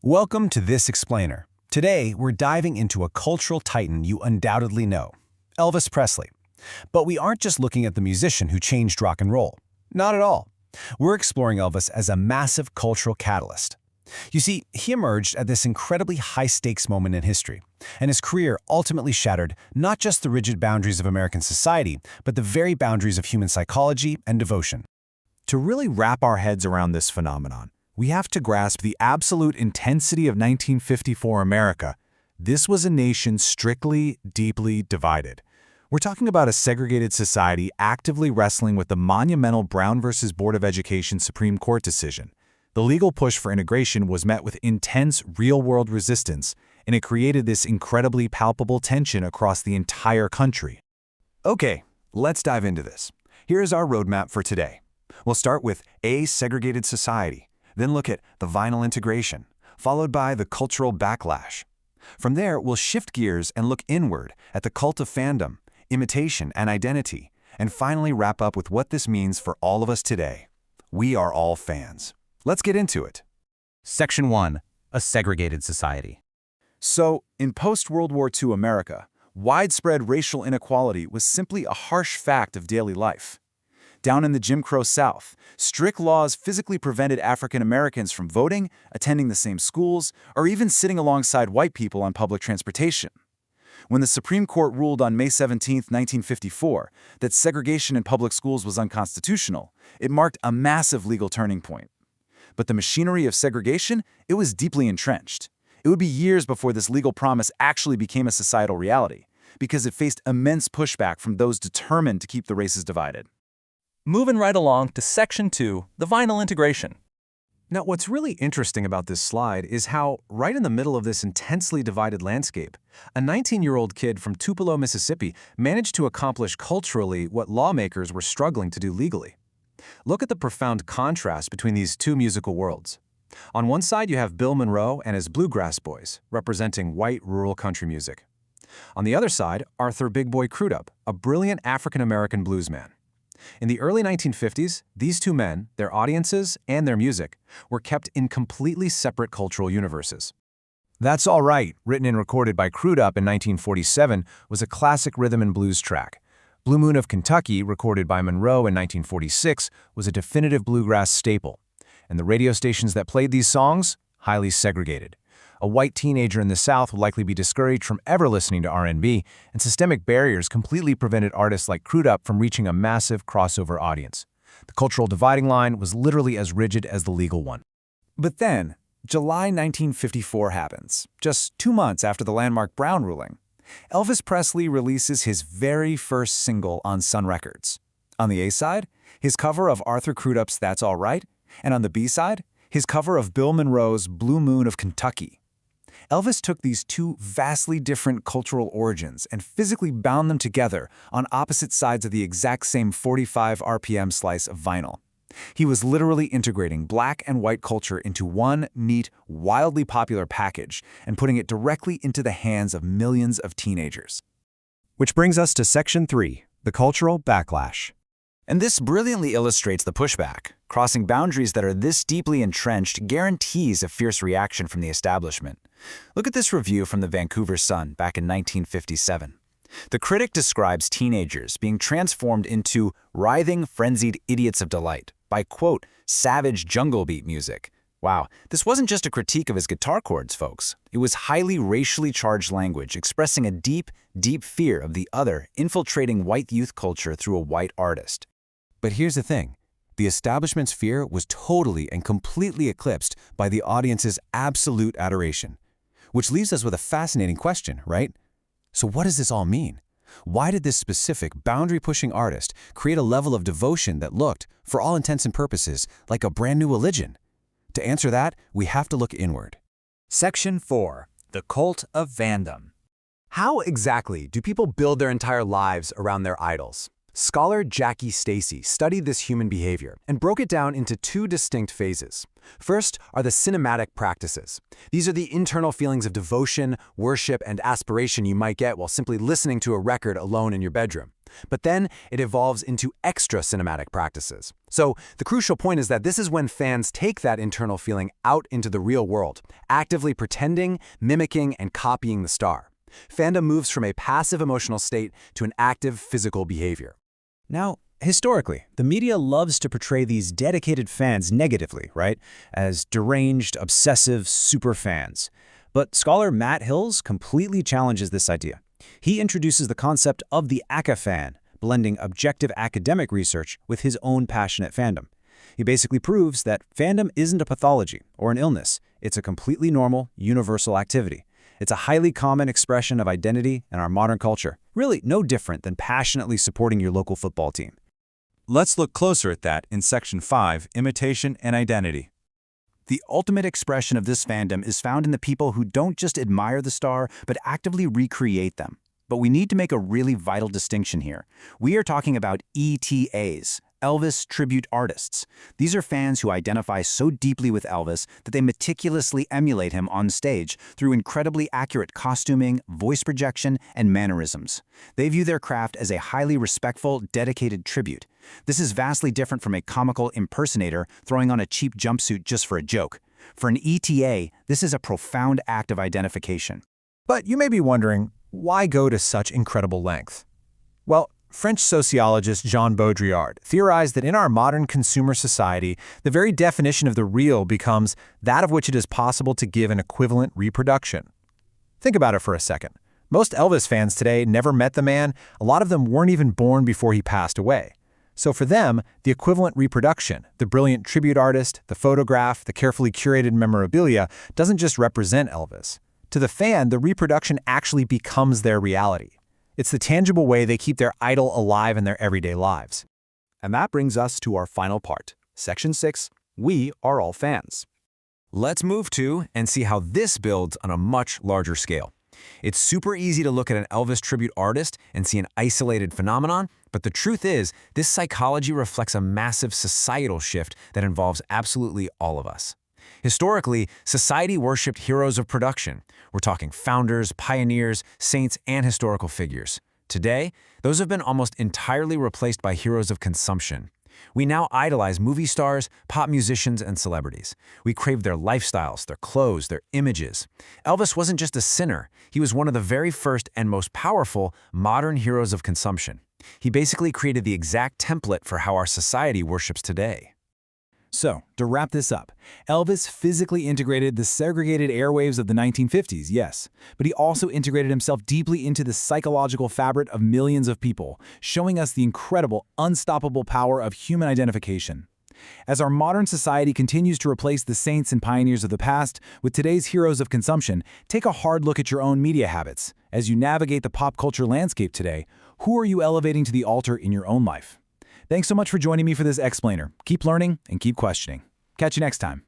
Welcome to This Explainer. Today, we're diving into a cultural titan you undoubtedly know, Elvis Presley. But we aren't just looking at the musician who changed rock and roll. Not at all. We're exploring Elvis as a massive cultural catalyst. You see, he emerged at this incredibly high-stakes moment in history, and his career ultimately shattered not just the rigid boundaries of American society, but the very boundaries of human psychology and devotion. To really wrap our heads around this phenomenon, we have to grasp the absolute intensity of 1954 America. This was a nation strictly, deeply divided. We're talking about a segregated society actively wrestling with the monumental Brown versus Board of Education Supreme Court decision. The legal push for integration was met with intense, real-world resistance, and it created this incredibly palpable tension across the entire country. Okay, let's dive into this. Here's our roadmap for today. We'll start with a segregated society, then look at the vinyl integration, followed by the cultural backlash. From there, we'll shift gears and look inward at the cult of fandom, imitation, and identity, and finally wrap up with what this means for all of us today. We are all fans. Let's get into it. Section 1. A segregated society. So, in post-World War II America, widespread racial inequality was simply a harsh fact of daily life. Down in the Jim Crow South, strict laws physically prevented African Americans from voting, attending the same schools, or even sitting alongside white people on public transportation. When the Supreme Court ruled on May 17, 1954, that segregation in public schools was unconstitutional, it marked a massive legal turning point. But the machinery of segregation, it was deeply entrenched. It would be years before this legal promise actually became a societal reality, because it faced immense pushback from those determined to keep the races divided. Moving right along to Section 2, the vinyl integration. Now, what's really interesting about this slide is how, right in the middle of this intensely divided landscape, a 19-year-old kid from Tupelo, Mississippi, managed to accomplish culturally what lawmakers were struggling to do legally. Look at the profound contrast between these two musical worlds. On one side, you have Bill Monroe and his Bluegrass Boys, representing white rural country music. On the other side, Arthur Big Boy Crudup, a brilliant African-American bluesman. In the early 1950s, these two men, their audiences, and their music were kept in completely separate cultural universes. That's All Right, written and recorded by Crudup in 1947, was a classic rhythm and blues track. Blue Moon of Kentucky, recorded by Monroe in 1946, was a definitive bluegrass staple. And the radio stations that played these songs, highly segregated. A white teenager in the South would likely be discouraged from ever listening to R&B, and systemic barriers completely prevented artists like Crudup from reaching a massive crossover audience. The cultural dividing line was literally as rigid as the legal one. But then, July 1954 happens, just 2 months after the landmark Brown ruling. Elvis Presley releases his very first single on Sun Records. On the A side, his cover of Arthur Crudup's That's All Right, and on the B side, his cover of Bill Monroe's Blue Moon of Kentucky. Elvis took these two vastly different cultural origins and physically bound them together on opposite sides of the exact same 45 RPM slice of vinyl. He was literally integrating black and white culture into one neat, wildly popular package and putting it directly into the hands of millions of teenagers. Which brings us to Section 3, the cultural backlash. And this brilliantly illustrates the pushback. Crossing boundaries that are this deeply entrenched guarantees a fierce reaction from the establishment. Look at this review from the Vancouver Sun back in 1957. The critic describes teenagers being transformed into writhing, frenzied idiots of delight by, quote, savage jungle beat music. Wow, this wasn't just a critique of his guitar chords, folks. It was highly racially charged language expressing a deep, deep fear of the other infiltrating white youth culture through a white artist. But here's the thing. The establishment's fear was totally and completely eclipsed by the audience's absolute adoration. Which leaves us with a fascinating question, right? So what does this all mean? Why did this specific, boundary-pushing artist create a level of devotion that looked, for all intents and purposes, like a brand new religion? To answer that, we have to look inward. Section 4. The cult of fandom. How exactly do people build their entire lives around their idols? Scholar Jackie Stacy studied this human behavior and broke it down into two distinct phases. First are the cinematic practices. These are the internal feelings of devotion, worship, and aspiration you might get while simply listening to a record alone in your bedroom. But then it evolves into extra cinematic practices. So the crucial point is that this is when fans take that internal feeling out into the real world, actively pretending, mimicking, and copying the star. Fandom moves from a passive emotional state to an active physical behavior. Now, historically, the media loves to portray these dedicated fans negatively, right? As deranged, obsessive superfans. But scholar Matt Hills completely challenges this idea. He introduces the concept of the ACA fan, blending objective academic research with his own passionate fandom. He basically proves that fandom isn't a pathology or an illness. It's a completely normal, universal activity. It's a highly common expression of identity in our modern culture, really no different than passionately supporting your local football team. Let's look closer at that in Section 5, Imitation and Identity. The ultimate expression of this fandom is found in the people who don't just admire the star, but actively recreate them. But we need to make a really vital distinction here. We are talking about ETAs, Elvis tribute artists. These are fans who identify so deeply with Elvis that they meticulously emulate him on stage through incredibly accurate costuming, voice projection, and mannerisms. They view their craft as a highly respectful, dedicated tribute. This is vastly different from a comical impersonator throwing on a cheap jumpsuit just for a joke. For an ETA, this is a profound act of identification. But you may be wondering, why go to such incredible length? Well, French sociologist Jean Baudrillard theorized that in our modern consumer society, the very definition of the real becomes that of which it is possible to give an equivalent reproduction. Think about it for a second. Most Elvis fans today never met the man. A lot of them weren't even born before he passed away. So for them, the equivalent reproduction, the brilliant tribute artist, the photograph, the carefully curated memorabilia, doesn't just represent Elvis. To the fan, the reproduction actually becomes their reality. It's the tangible way they keep their idol alive in their everyday lives. And that brings us to our final part, Section 6, We Are All Fans. Let's move to and see how this builds on a much larger scale. It's super easy to look at an Elvis tribute artist and see an isolated phenomenon, but the truth is, this psychology reflects a massive societal shift that involves absolutely all of us. Historically, society worshipped heroes of production. We're talking founders, pioneers, saints, and historical figures. Today, those have been almost entirely replaced by heroes of consumption. We now idolize movie stars, pop musicians, and celebrities. We crave their lifestyles, their clothes, their images. Elvis wasn't just a sinner. He was one of the very first and most powerful modern heroes of consumption. He basically created the exact template for how our society worships today. So, to wrap this up, Elvis physically integrated the segregated airwaves of the 1950s, yes, but he also integrated himself deeply into the psychological fabric of millions of people, showing us the incredible, unstoppable power of human identification. As our modern society continues to replace the saints and pioneers of the past with today's heroes of consumption, take a hard look at your own media habits. As you navigate the pop culture landscape today, who are you elevating to the altar in your own life? Thanks so much for joining me for this explainer. Keep learning and keep questioning. Catch you next time.